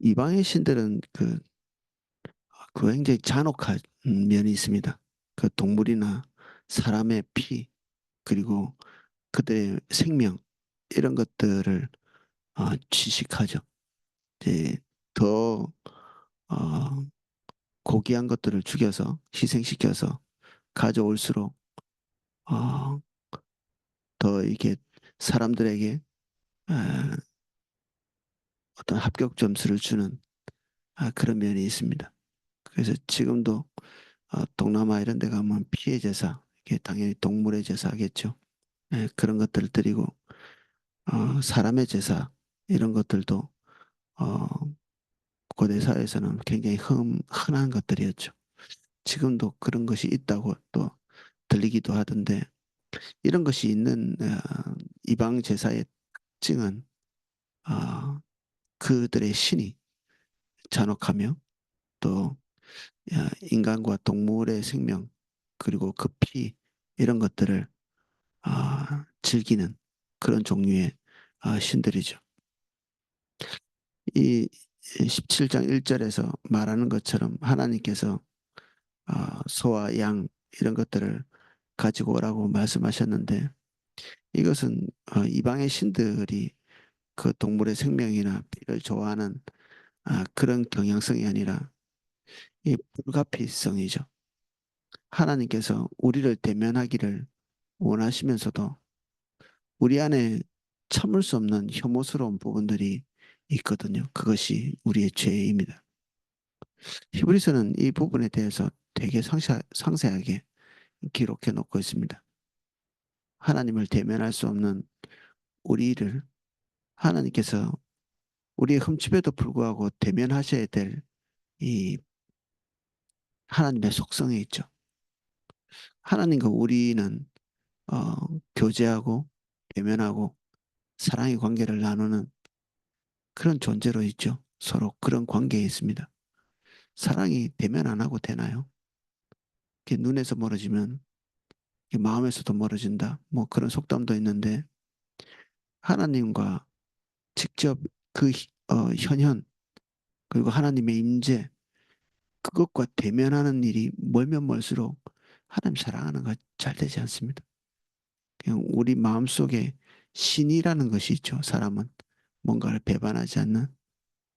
이방의 신들은 그 굉장히 잔혹한 면이 있습니다. 그 동물이나 사람의 피, 그리고 그들의 생명, 이런 것들을 취식하죠. 이제 더 어, 고귀한 것들을 죽여서 희생시켜서 가져올수록 어, 더 이게 사람들에게 아, 어떤 합격 점수를 주는 그런 면이 있습니다. 그래서 지금도 동남아 이런 데 가면 피해 제사, 이게 당연히 동물의 제사겠죠. 예, 그런 것들을 드리고 사람의 제사 이런 것들도 어, 고대 사회에서는 굉장히 흔한 것들이었죠. 지금도 그런 것이 있다고 또 들리기도 하던데 이런 것이 있는 이방 제사의 특징은 어, 그들의 신이 잔혹하며 또 인간과 동물의 생명 그리고 그 피 이런 것들을 즐기는 그런 종류의 신들이죠. 이 17장 1절에서 말하는 것처럼 하나님께서 소와 양 이런 것들을 가지고 오라고 말씀하셨는데 이것은 이방의 신들이 그 동물의 생명이나 피를 좋아하는 그런 경향성이 아니라 이 불가피성이죠. 하나님께서 우리를 대면하기를 원하시면서도 우리 안에 참을 수 없는 혐오스러운 부분들이 있거든요. 그것이 우리의 죄입니다. 히브리서는 이 부분에 대해서 되게 상세하게 기록해 놓고 있습니다. 하나님을 대면할 수 없는 우리를 하나님께서 우리의 흠집에도 불구하고 대면하셔야 될 이 하나님의 속성이 있죠. 하나님과 우리는 어, 교제하고 대면하고 사랑의 관계를 나누는 그런 존재로 있죠. 서로 그런 관계에 있습니다. 사랑이 대면 안 하고 되나요? 이렇게 눈에서 멀어지면 이렇게 마음에서도 멀어진다. 뭐 그런 속담도 있는데 하나님과 직접 현현 그리고 하나님의 임재 그것과 대면하는 일이 멀면 멀수록 하나님 사랑하는 것 잘 되지 않습니다. 그냥 우리 마음속에 신이라는 것이 있죠. 사람은 뭔가를 배반하지 않는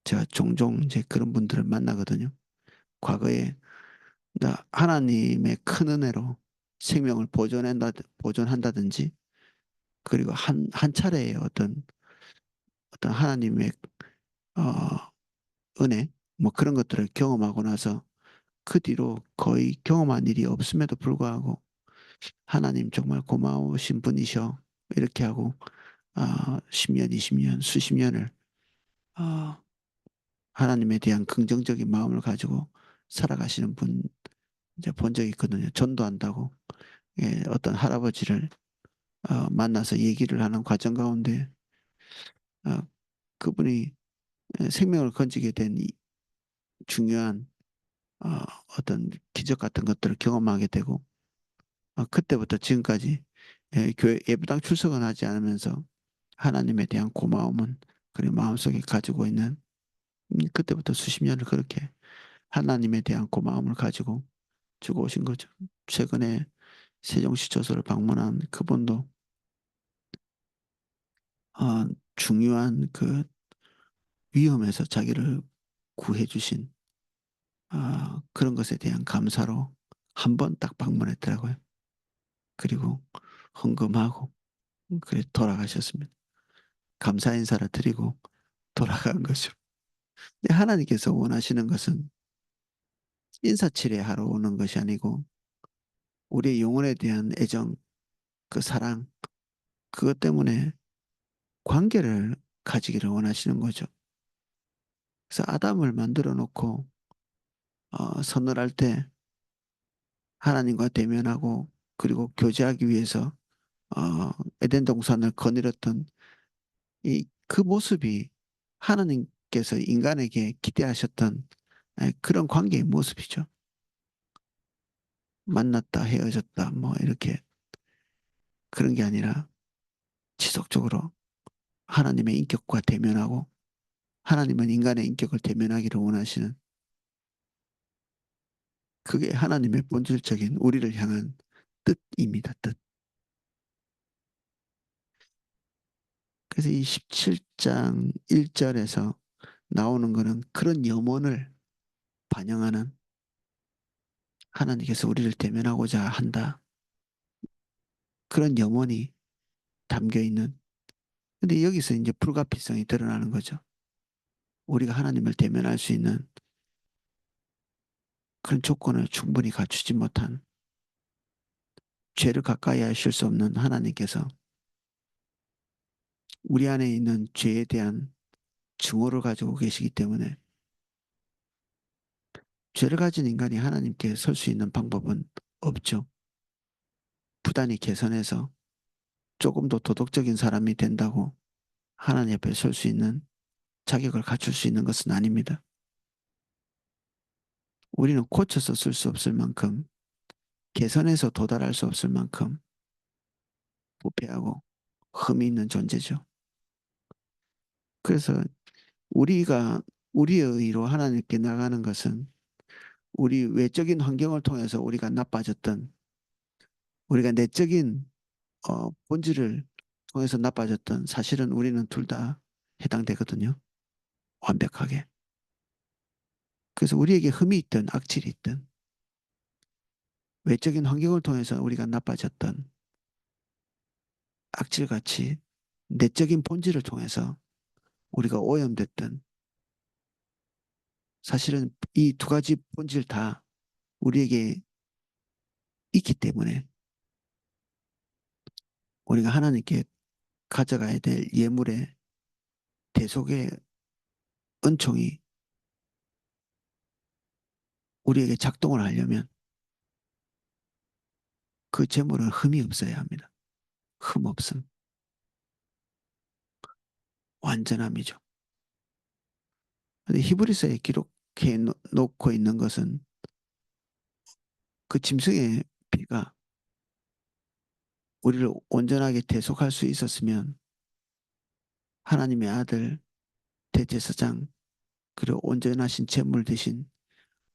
제가 종종 이제 그런 분들을 만나거든요. 과거에 나 하나님의 큰 은혜로 생명을 보존한다든지 그리고 한 차례의 어떤 하나님의 어, 은혜 뭐 그런 것들을 경험하고 나서 그 뒤로 거의 경험한 일이 없음에도 불구하고 하나님 정말 고마우신 분이셔 이렇게 하고 10년, 20년, 수십 년을 어, 하나님에 대한 긍정적인 마음을 가지고 살아가시는 분 이제 본 적이 있거든요. 전도한다고 어떤 할아버지를 만나서 얘기를 하는 과정 가운데 어, 그분이 생명을 건지게 된 중요한 어, 어떤 기적 같은 것들을 경험하게 되고 그때부터 지금까지 교회 예배당 출석은 하지 않으면서 하나님에 대한 고마움은 그리 마음속에 가지고 있는 그때부터 수십 년을 그렇게 하나님에 대한 고마움을 가지고 주고 오신 거죠. 최근에 세종시초소를 방문한 그분도 중요한 그 위험에서 자기를 구해주신 그런 것에 대한 감사로 한 번 딱 방문했더라고요. 그리고 헌금하고 그래 돌아가셨습니다. 감사 인사를 드리고 돌아간 거죠. 근데 하나님께서 원하시는 것은 인사치레하러 오는 것이 아니고 우리의 영혼에 대한 애정, 그 사랑, 그것 때문에 관계를 가지기를 원하시는 거죠. 그래서 아담을 만들어 놓고 서늘할 때 하나님과 대면하고 그리고 교제하기 위해서 에덴 동산을 거닐었던 그 모습이 하나님께서 인간에게 기대하셨던 그런 관계의 모습이죠. 만났다 헤어졌다 뭐 이렇게 그런 게 아니라 지속적으로 하나님의 인격과 대면하고 하나님은 인간의 인격을 대면하기를 원하시는 그게 하나님의 본질적인 우리를 향한 뜻입니다. 뜻. 그래서 이 17장 1절에서 나오는 거는 그런 염원을 반영하는 하나님께서 우리를 대면하고자 한다. 그런 염원이 담겨 있는. 근데 여기서 이제 불가피성이 드러나는 거죠. 우리가 하나님을 대면할 수 있는 그런 조건을 충분히 갖추지 못한 죄를 가까이 하실 수 없는 하나님께서 우리 안에 있는 죄에 대한 증오를 가지고 계시기 때문에 죄를 가진 인간이 하나님께 설 수 있는 방법은 없죠. 부단히 개선해서 조금 더 도덕적인 사람이 된다고 하나님 앞에 설 수 있는 자격을 갖출 수 있는 것은 아닙니다. 우리는 고쳐서 쓸 수 없을 만큼 개선해서 도달할 수 없을 만큼 부패하고 흠이 있는 존재죠. 그래서 우리가 우리의 의로 하나님께 나가는 것은 우리 외적인 환경을 통해서 우리가 나빠졌던 우리가 내적인 본질을 통해서 나빠졌던 사실은 우리는 둘 다 해당되거든요. 완벽하게. 그래서 우리에게 흠이 있든 악질이 있든 외적인 환경을 통해서 우리가 나빠졌던 악질같이 내적인 본질을 통해서 우리가 오염됐던 사실은 이 두 가지 본질 다 우리에게 있기 때문에 우리가 하나님께 가져가야 될 예물의 대속의 은총이 우리에게 작동을 하려면 그 재물은 흠이 없어야 합니다. 흠 없음. 완전함이죠. 근데 히브리서에 기록해 놓고 있는 것은 그 짐승의 피가 우리를 온전하게 대속할 수 있었으면 하나님의 아들 대제사장 그리고 온전하신 제물 대신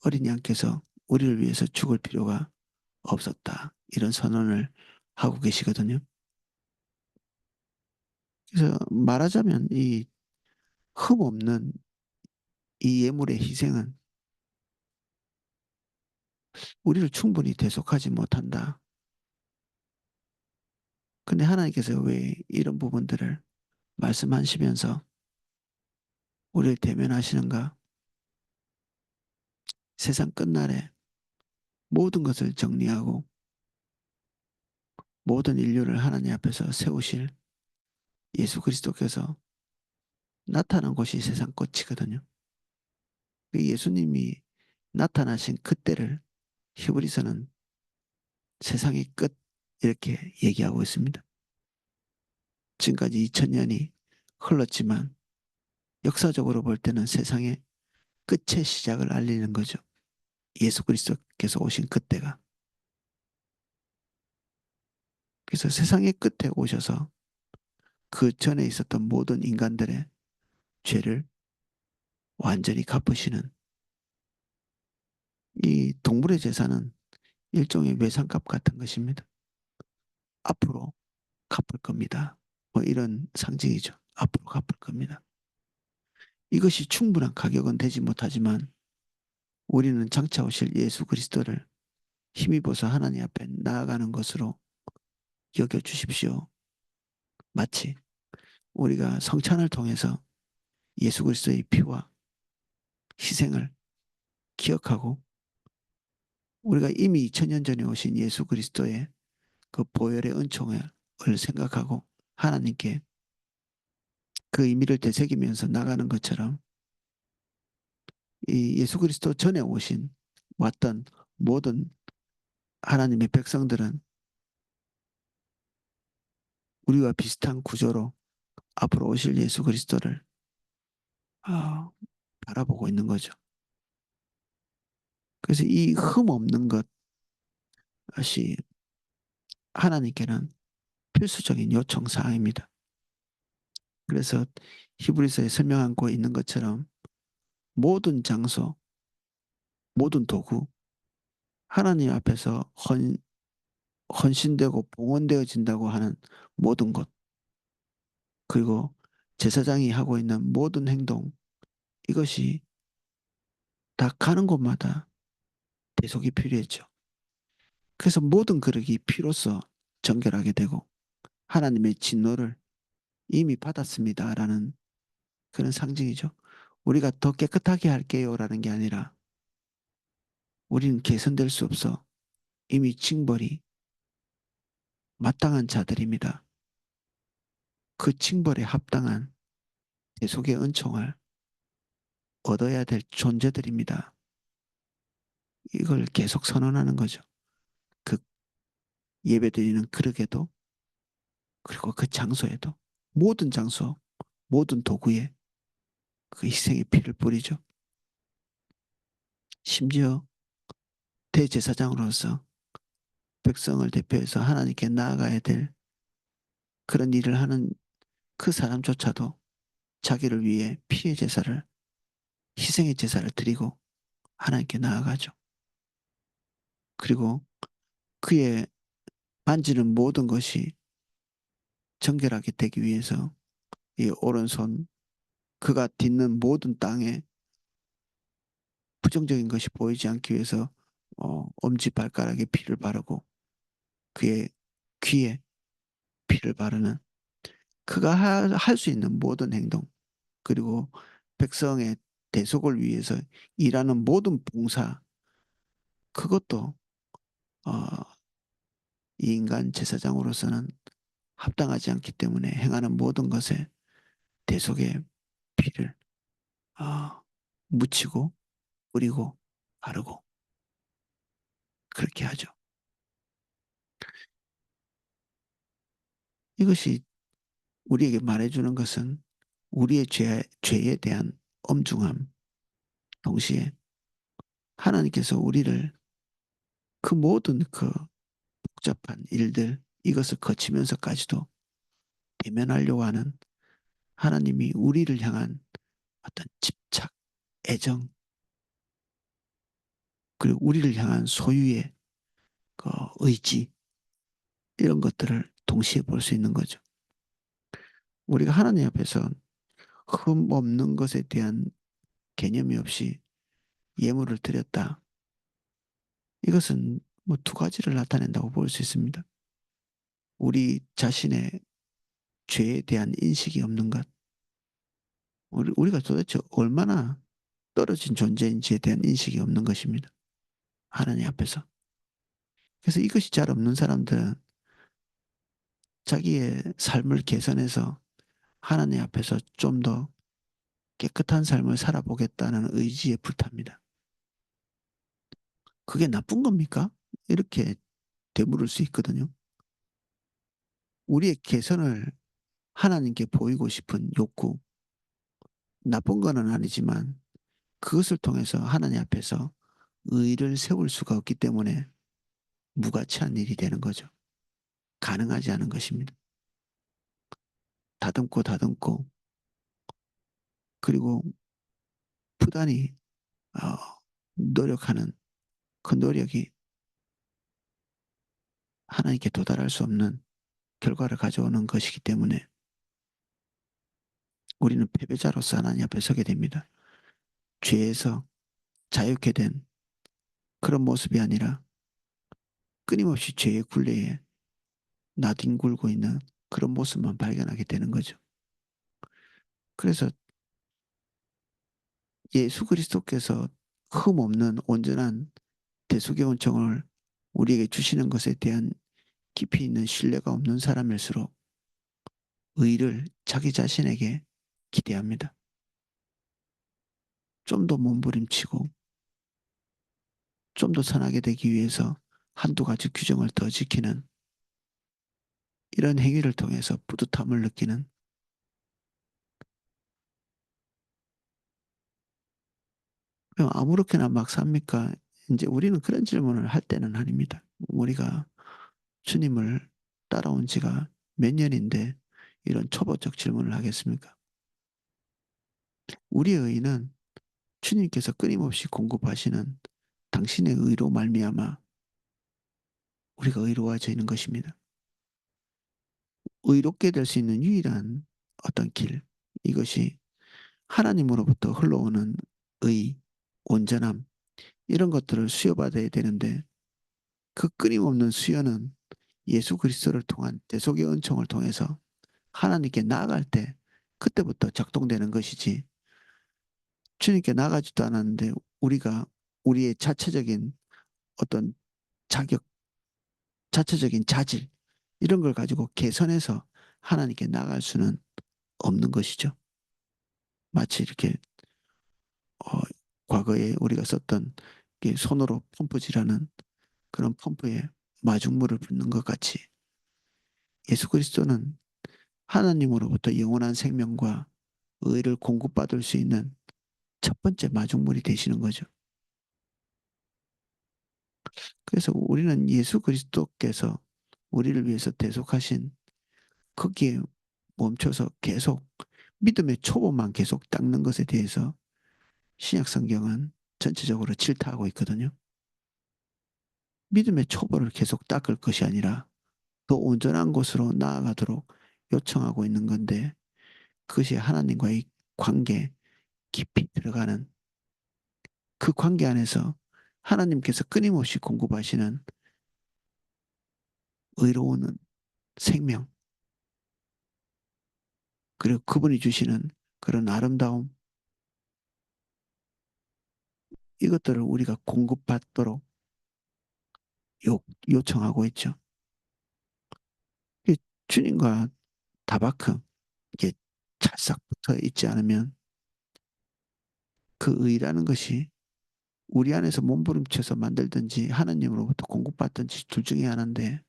어린 양께서 우리를 위해서 죽을 필요가 없었다. 이런 선언을 하고 계시거든요. 그래서 말하자면 이 흠 없는 이 예물의 희생은 우리를 충분히 대속하지 못한다. 근데 하나님께서 왜 이런 부분들을 말씀하시면서 우리를 대면하시는가? 세상 끝날에 모든 것을 정리하고 모든 인류를 하나님 앞에서 세우실 예수 그리스도께서 나타난 곳이 세상 끝이거든요. 그 예수님이 나타나신 그때를 히브리서는 세상의 끝 이렇게 얘기하고 있습니다. 지금까지 2000년이 흘렀지만 역사적으로 볼 때는 세상의 끝의 시작을 알리는 거죠. 예수 그리스도께서 오신 그때가. 그래서 세상의 끝에 오셔서 그 전에 있었던 모든 인간들의 죄를 완전히 갚으시는 이 동물의 제사는 일종의 외상값 같은 것입니다. 앞으로 갚을 겁니다. 뭐 이런 상징이죠. 앞으로 갚을 겁니다. 이것이 충분한 가격은 되지 못하지만 우리는 장차 오실 예수 그리스도를 힘입어서 하나님 앞에 나아가는 것으로 여겨 주십시오. 마치 우리가 성찬을 통해서 예수 그리스도의 피와 희생을 기억하고 우리가 이미 2000년 전에 오신 예수 그리스도의 그 보혈의 은총을 생각하고 하나님께 그 의미를 되새기면서 나가는 것처럼 이 예수 그리스도 전에 오신 왔던 모든 하나님의 백성들은 우리와 비슷한 구조로 앞으로 오실 예수 그리스도를 어, 바라보고 있는 거죠. 그래서 이 흠 없는 것이 하나님께는 필수적인 요청 사항입니다. 그래서 히브리서에 설명하고 있는 것처럼 모든 장소, 모든 도구, 하나님 앞에서 헌신되고 봉헌되어진다고 하는 모든 것, 그리고 제사장이 하고 있는 모든 행동, 이것이 다 가는 곳마다 대속이 필요했죠. 그래서 모든 그릇이 피로써 정결하게 되고 하나님의 진노를 이미 받았습니다라는 그런 상징이죠. 우리가 더 깨끗하게 할게요라는 게 아니라 우리는 개선될 수 없어 이미 징벌이 마땅한 자들입니다. 그 징벌에 합당한 대속의 은총을 얻어야 될 존재들입니다. 이걸 계속 선언하는 거죠. 그 예배드리는 그릇에도 그리고 그 장소에도 모든 장소, 모든 도구에 그 희생의 피를 뿌리죠. 심지어 대제사장으로서 백성을 대표해서 하나님께 나아가야 될 그런 일을 하는 그 사람조차도 자기를 위해 피의 제사를, 희생의 제사를 드리고 하나님께 나아가죠. 그리고 그의 만지는 모든 것이 정결하게 되기 위해서 이 오른손, 그가 딛는 모든 땅에 부정적인 것이 보이지 않기 위해서 엄지발가락에 피를 바르고 그의 귀에 피를 바르는, 그가 할 수 있는 모든 행동, 그리고 백성의 대속을 위해서 일하는 모든 봉사, 그것도 어, 이 인간 제사장으로서는 합당하지 않기 때문에 행하는 모든 것에 대속의 피를 어, 묻히고 뿌리고 바르고 그렇게 하죠. 이것이 우리에게 말해주는 것은 우리의 죄에 대한 엄중함, 동시에 하나님께서 우리를 그 모든 그 복잡한 일들, 이것을 거치면서까지도 대면하려고 하는 하나님이 우리를 향한 어떤 집착, 애정, 그리고 우리를 향한 소유의 그 의지, 이런 것들을 동시에 볼 수 있는 거죠. 우리가 하나님 앞에서 흠 없는 것에 대한 개념이 없이 예물을 드렸다. 이것은 뭐 두 가지를 나타낸다고 볼 수 있습니다. 우리 자신의 죄에 대한 인식이 없는 것. 우리가 도대체 얼마나 떨어진 존재인지에 대한 인식이 없는 것입니다. 하나님 앞에서. 그래서 이것이 잘 없는 사람들은 자기의 삶을 개선해서 하나님 앞에서 좀 더 깨끗한 삶을 살아보겠다는 의지에 불탑니다. 그게 나쁜 겁니까? 이렇게 되물을 수 있거든요. 우리의 개선을 하나님께 보이고 싶은 욕구, 나쁜 거는 아니지만 그것을 통해서 하나님 앞에서 의를 세울 수가 없기 때문에 무가치한 일이 되는 거죠. 가능하지 않은 것입니다. 다듬고 다듬고 그리고 부단히 어, 노력하는 그 노력이 하나님께 도달할 수 없는 결과를 가져오는 것이기 때문에 우리는 패배자로서 하나님 앞에 서게 됩니다. 죄에서 자유케 된 그런 모습이 아니라 끊임없이 죄의 굴레에 나뒹굴고 있는 그런 모습만 발견하게 되는 거죠. 그래서 예수 그리스도께서 흠없는 온전한 대속의 온청을 우리에게 주시는 것에 대한 깊이 있는 신뢰가 없는 사람일수록 의를 자기 자신에게 기대합니다. 좀 더 몸부림치고 좀 더 선하게 되기 위해서 한두 가지 규정을 더 지키는 이런 행위를 통해서 뿌듯함을 느끼는, 아무렇게나 막 삽니까? 이제 우리는 그런 질문을 할 때는 아닙니다. 우리가 주님을 따라온 지가 몇 년인데 이런 초보적 질문을 하겠습니까? 우리의 의는 주님께서 끊임없이 공급하시는 당신의 의로 말미암아 우리가 의로워져 있는 것입니다. 의롭게 될 수 있는 유일한 어떤 길, 이것이 하나님으로부터 흘러오는 의, 온전함, 이런 것들을 수여받아야 되는데 그 끊임없는 수여는 예수 그리스도를 통한 대속의 은총을 통해서 하나님께 나아갈 때 그때부터 작동되는 것이지 주님께 나가지도 않았는데 우리가 우리의 자체적인 어떤 자격, 자체적인 자질 이런 걸 가지고 개선해서 하나님께 나갈 수는 없는 것이죠. 마치 이렇게 어, 과거에 우리가 썼던 손으로 펌프질하는 그런 펌프에 마중물을 붓는 것 같이 예수 그리스도는 하나님으로부터 영원한 생명과 의를 공급받을 수 있는 첫 번째 마중물이 되시는 거죠. 그래서 우리는 예수 그리스도께서 우리를 위해서 대속하신 거기에 멈춰서 계속 믿음의 초보만 계속 닦는 것에 대해서 신약 성경은 전체적으로 질타하고 있거든요. 믿음의 초보를 계속 닦을 것이 아니라 더 온전한 곳으로 나아가도록 요청하고 있는 건데 그것이 하나님과의 관계 깊이 들어가는 그 관계 안에서 하나님께서 끊임없이 공급하시는 의로운 생명 그리고 그분이 주시는 그런 아름다움 이것들을 우리가 공급받도록 요청하고 있죠. 주님과 다바크 이게 찰싹 붙어 있지 않으면 그 의라는 것이 우리 안에서 몸부림쳐서 만들든지 하나님으로부터 공급받든지 둘 중에 하나인데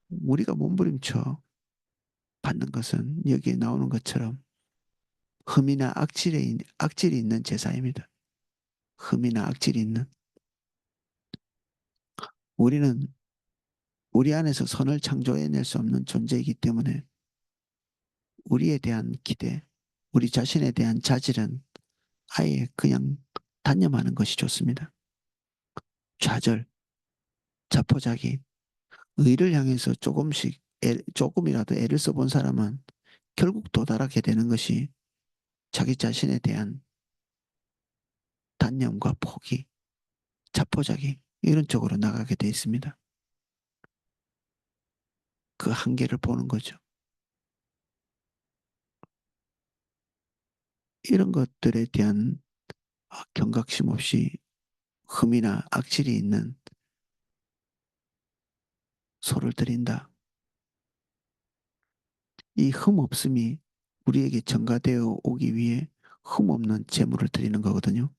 우리가 몸부림쳐 받는 것은 여기에 나오는 것처럼 흠이나 악질이 있는 제사입니다. 흠이나 악질이 있는 우리는 우리 안에서 선을 창조해낼 수 없는 존재이기 때문에 우리에 대한 기대, 우리 자신에 대한 자질은 아예 그냥 단념하는 것이 좋습니다. 좌절, 자포자기, 의를 향해서 조금이라도 애를 써본 사람은 결국 도달하게 되는 것이 자기 자신에 대한 단념과 포기, 자포자기, 이런 쪽으로 나가게 돼 있습니다. 그 한계를 보는 거죠. 이런 것들에 대한 경각심 없이 흠이나 악질이 있는 소를 드린다. 이 흠 없음이 우리에게 전가되어 오기 위해 흠 없는 제물을 드리는 거거든요.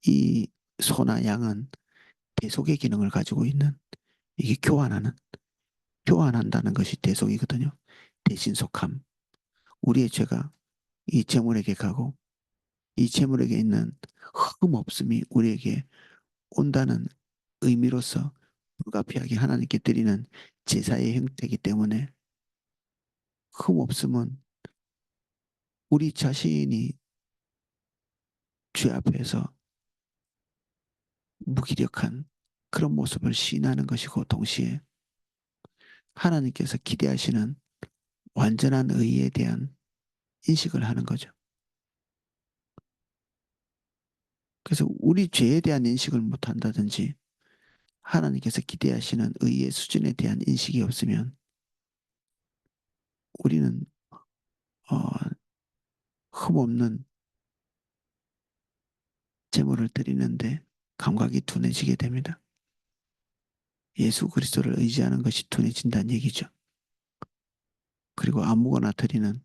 이 소나 양은 대속의 기능을 가지고 있는 이게 교환한다는 것이 대속이거든요. 대신속함. 우리의 죄가 이 제물에게 가고 이 제물에게 있는 흠 없음이 우리에게 온다는 의미로서 불가피하게 하나님께 드리는 제사의 형태이기 때문에 흠 없음은 우리 자신이 죄 앞에서 무기력한 그런 모습을 시인하는 것이고 동시에 하나님께서 기대하시는 완전한 의에 대한 인식을 하는 거죠. 그래서 우리 죄에 대한 인식을 못한다든지 하나님께서 기대하시는 의의 수준에 대한 인식이 없으면 우리는 어, 흠없는 제물을 드리는데 감각이 둔해지게 됩니다. 예수 그리스도를 의지하는 것이 둔해진다는 얘기죠. 그리고 아무거나 드리는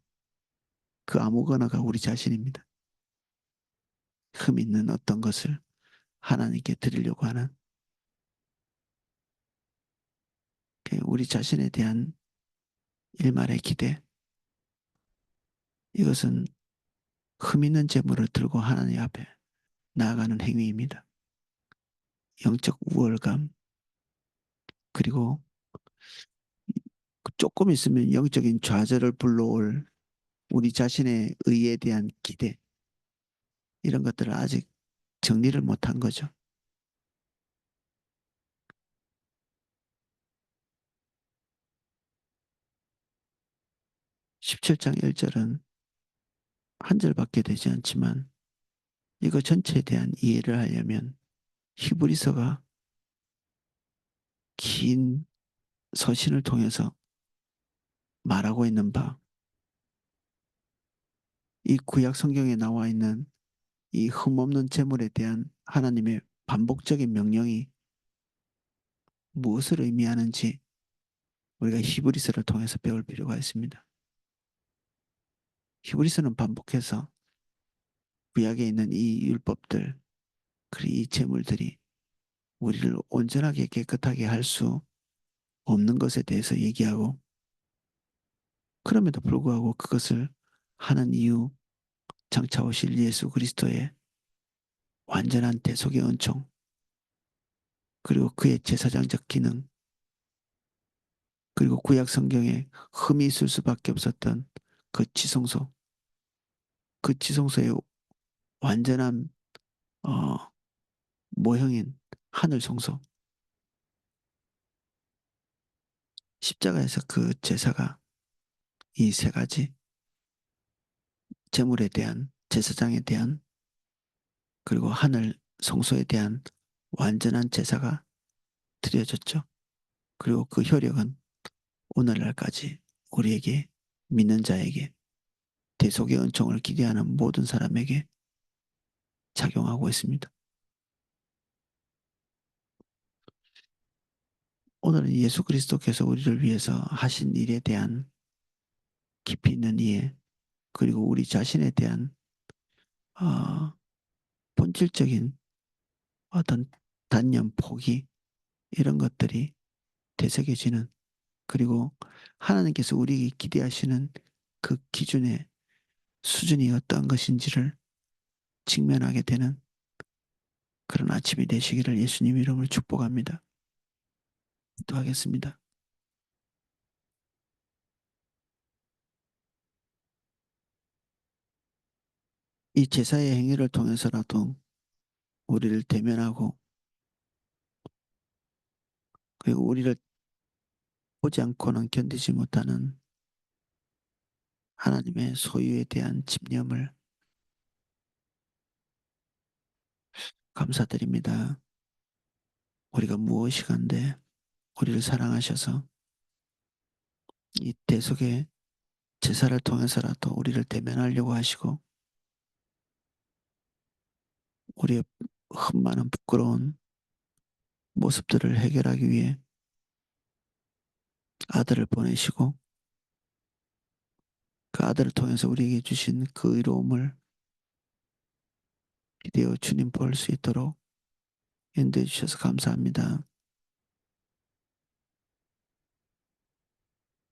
그 아무거나가 우리 자신입니다. 흠 있는 어떤 것을 하나님께 드리려고 하는 우리 자신에 대한 일말의 기대 이것은 흠 있는 제물을 들고 하나님 앞에 나아가는 행위입니다. 영적 우월감 그리고 조금 있으면 영적인 좌절을 불러올 우리 자신의 의에 대한 기대 이런 것들을 아직 정리를 못한 거죠. 17장 1절은 한 절밖에 되지 않지만 이거 전체에 대한 이해를 하려면 히브리서가 긴 서신을 통해서 말하고 있는 바, 이 구약 성경에 나와 있는 이 흠없는 재물에 대한 하나님의 반복적인 명령이 무엇을 의미하는지 우리가 히브리서를 통해서 배울 필요가 있습니다. 히브리서는 반복해서 구약에 있는 이 율법들, 그리고 이 재물들이 우리를 온전하게 깨끗하게 할 수 없는 것에 대해서 얘기하고, 그럼에도 불구하고 그것을 하는 이유, 장차 오실 예수 그리스도의 완전한 대속의 은총, 그리고 그의 제사장적 기능, 그리고 구약 성경에 흠이 있을 수밖에 없었던 그 지성소, 그 지성소의 완전한 어, 모형인 하늘 성소, 십자가에서 그 제사가 이 세 가지 제물에 대한, 제사장에 대한, 그리고 하늘 성소에 대한 완전한 제사가 드려졌죠. 그리고 그 효력은 오늘날까지 우리에게, 믿는 자에게, 대속의 은총을 기대하는 모든 사람에게 작용하고 있습니다. 오늘은 예수 그리스도께서 우리를 위해서 하신 일에 대한 깊이 있는 이해, 그리고 우리 자신에 대한 어, 본질적인 어떤 단념, 포기, 이런 것들이 되새겨지는, 그리고 하나님께서 우리에게 기대하시는 그 기준의 수준이 어떤 것인지를 직면하게 되는 그런 아침이 되시기를 예수님 이름으로 축복합니다. 기도하겠습니다. 이 제사의 행위를 통해서라도 우리를 대면하고, 그리고 우리를 보지 않고는 견디지 못하는 하나님의 소유에 대한 집념을 감사드립니다. 우리가 무엇이 간데 우리를 사랑하셔서 이 대속의 제사를 통해서라도 우리를 대면하려고 하시고, 우리의 흠 많은 부끄러운 모습들을 해결하기 위해 아들을 보내시고, 그 아들을 통해서 우리에게 주신 그 의로움을 기대어 주님 볼 수 있도록 인도해 주셔서 감사합니다.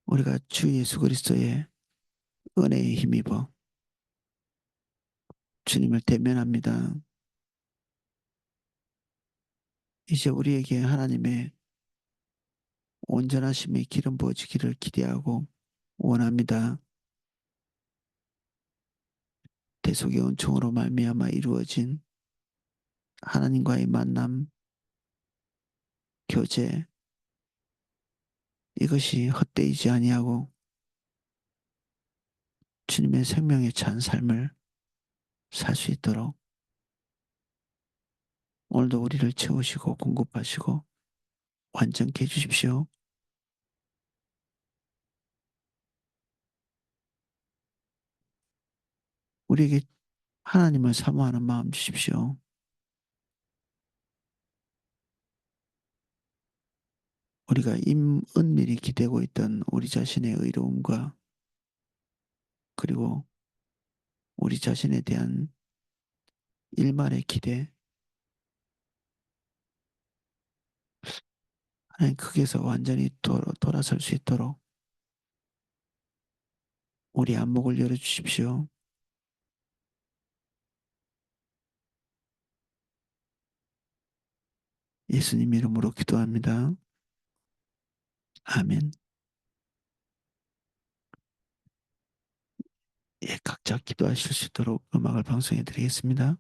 우리가 주 예수 그리스도의 은혜에 힘입어 주님을 대면합니다. 이제 우리에게 하나님의 온전하심의 기름 부어지기를 기대하고 원합니다. 대속의 은총으로 말미암아 이루어진 하나님과의 만남, 교제, 이것이 헛되이지 아니하고 주님의 생명에 찬 삶을 살 수 있도록 오늘도 우리를 채우시고 공급하시고 완전케 해주십시오. 우리에게 하나님을 사모하는 마음 주십시오. 우리가 은밀히 기대고 있던 우리 자신의 의로움과, 그리고 우리 자신에 대한 일말의 기대, 하나님 거기에서 완전히 돌아설 수 있도록 우리 안목을 열어주십시오. 예수님 이름으로 기도합니다. 아멘. 예, 각자 기도하실 수 있도록 음악을 방송해 드리겠습니다.